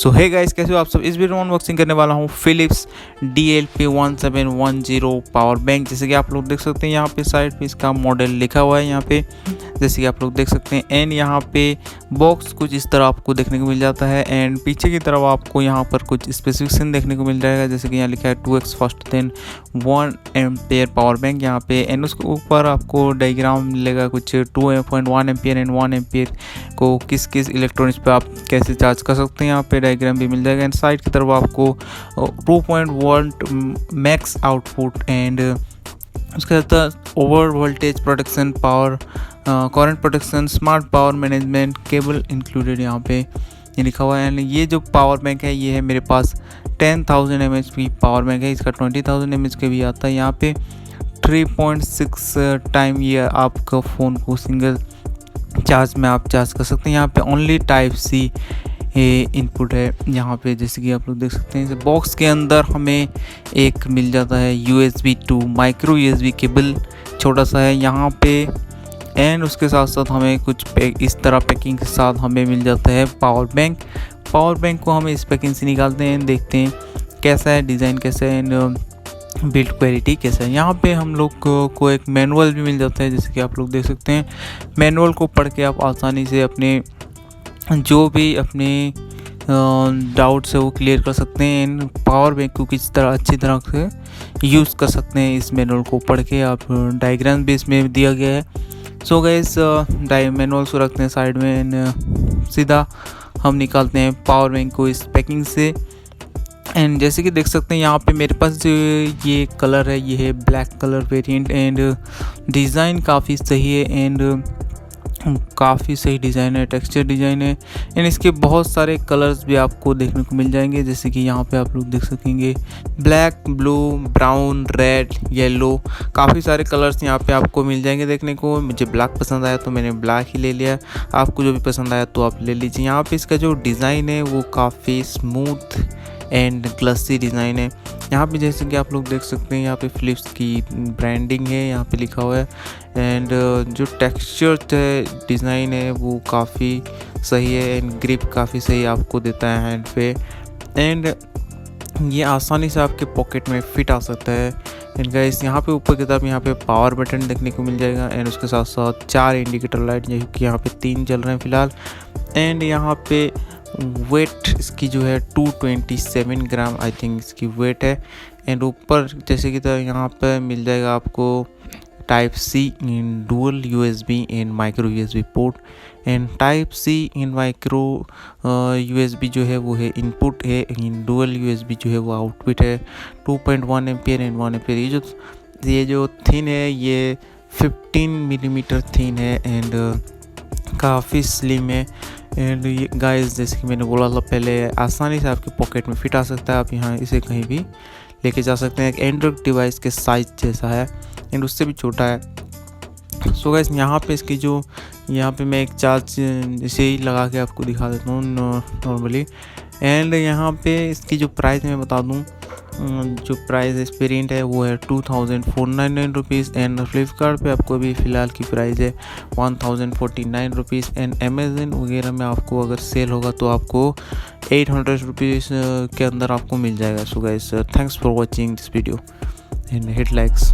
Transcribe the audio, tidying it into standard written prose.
सो hey guys, कैसे हो आप सब। इस वीडियो में अनबॉक्सिंग करने वाला हूँ फिलिप्स DLP1710 पावर बैंक। जैसे कि आप लोग देख सकते हैं यहाँ पे साइड पे इसका मॉडल लिखा हुआ है यहाँ पे, जैसे कि आप लोग देख सकते हैं। एंड यहाँ पे बॉक्स कुछ इस तरह आपको देखने को मिल जाता है। एंड पीछे की तरफ आपको यहाँ पर कुछ स्पेसिफिकेशन देखने को मिल जाएगा, जैसे कि यहाँ लिखा है 2x fast than 1 ampere power bank यहाँ पे। एंड उसके ऊपर आपको डायग्राम मिलेगा कुछ 2.1 एम्पियर एंड 1 एम्पियर को किस किस इलेक्ट्रॉनिक्स पे आप कैसे चार्ज कर सकते हैं, यहाँ पे डायग्राम भी मिल जाएगा। एंड साइड की तरफ आपको 2.1 मैक्स आउटपुट एंड उसके साथ over voltage protection, power current protection, smart power management cable included यहाँ पे ये लिखा हुआ है। एंड ये जो पावर बैंक है ये है मेरे पास 10,000 mAh की पावर बैंक है। इसका 20,000 mAh के भी आता है। यहाँ पे 3.6 टाइम ये आपका फ़ोन को सिंगल चार्ज में आप चार्ज कर सकते हैं। यहाँ पे ओनली टाइप सी इनपुट है यहाँ पे, जैसे कि आप लोग देख सकते हैं। बॉक्स के अंदर हमें एक मिल जाता है USB to micro USB cable, छोटा सा है यहाँ पे। एंड उसके साथ साथ हमें कुछ इस तरह पैकिंग के साथ हमें मिल जाता है पावर बैंक। पावर बैंक को हम इस पैकिंग से निकालते हैं, देखते हैं कैसा है, डिज़ाइन कैसा है एंड बिल्ड क्वालिटी कैसा है। यहाँ पे हम लोग को एक मैनुअल भी मिल जाता है, जैसे कि आप लोग देख सकते हैं। मैनुअल को पढ़ के आप आसानी से अपने जो भी अपने डाउट्स है वो क्लियर कर सकते हैं। इन पावर बैंक को किस तरह अच्छी तरह से यूज़ कर सकते हैं, इस मैनुअल को पढ़ के। आप डायग्राम भी इसमें दिया गया है। सो गाइस, मैनुअल को रखते हैं साइड में एंड सीधा हम निकालते हैं पावर बैंक को इस पैकिंग से। एंड जैसे कि देख सकते हैं यहाँ पे मेरे पास जो ये कलर है ये है black colour variant. And design काफ़ी सही है एंड काफ़ी सही डिज़ाइन है, टेक्सचर डिज़ाइन है। एंड इसके बहुत सारे कलर्स भी आपको देखने को मिल जाएंगे, जैसे कि यहाँ पे आप लोग देख सकेंगे black, blue, brown, red, yellow, काफ़ी सारे कलर्स यहाँ पे आपको मिल जाएंगे देखने को। मुझे ब्लैक पसंद आया तो मैंने ब्लैक ही ले लिया, आपको जो भी पसंद आया तो आप ले लीजिए। यहाँ पे इसका जो डिज़ाइन है वो काफ़ी स्मूथ एंड ग्लसी डिज़ाइन है। यहाँ पे जैसे कि आप लोग देख सकते हैं यहाँ पे फिलिप्स की ब्रांडिंग है यहाँ पे लिखा हुआ है। एंड जो टेक्सचर है, डिज़ाइन है वो काफ़ी सही है एंड ग्रिप काफ़ी सही आपको देता है हैंड पे। एंड ये आसानी से आपके पॉकेट में फिट आ सकता है। एंड गाइस, यहाँ पे ऊपर की तरफ यहाँ पे पावर बटन देखने को मिल जाएगा। एंड उसके साथ साथ 4 इंडिकेटर लाइट, जो कि यहाँ पे 3 चल रहे हैं फ़िलहाल। एंड यहाँ पे वेट इसकी जो है 227 ग्राम आई थिंक इसकी वेट है। एंड ऊपर जैसे कि तरह यहाँ पे मिल जाएगा आपको type C in dual USB and micro USB port. And type C in micro USB जो है वो है इनपुट है, इन डुअल USB जो है वो आउटपुट है। 2.1 एम्पियर एंड 1 एम्पियर। ये जो थिन है ये 15 मिलीमीटर थिन है एंड काफ़ी स्लिम है। एंड ये गाइस, जैसे कि मैंने बोला था पहले, आसानी से आपके पॉकेट में फिट आ सकता है। आप यहाँ इसे कहीं भी लेके जा सकते हैं। एक एंड्रॉइड डिवाइस के साइज जैसा है एंड उससे भी छोटा है। सो गाइस, यहाँ पे इसकी जो यहाँ पे मैं एक चार्ज इसे ही लगा के आपको दिखा देता हूँ नॉर्मली। एंड यहाँ पे इसकी जो प्राइस मैं बता दूँ, जो प्राइस इस वेरिएंट है वो है 2,499 रुपीज़। एंड फ्लिपकार्ट पे आपको अभी फ़िलहाल की प्राइस है 1,049 रुपीज़। एंड अमेज़न वगैरह में आपको अगर सेल होगा तो आपको 800 रुपीज़ के अंदर आपको मिल जाएगा। So guys, thanks for watching this video and hit likes.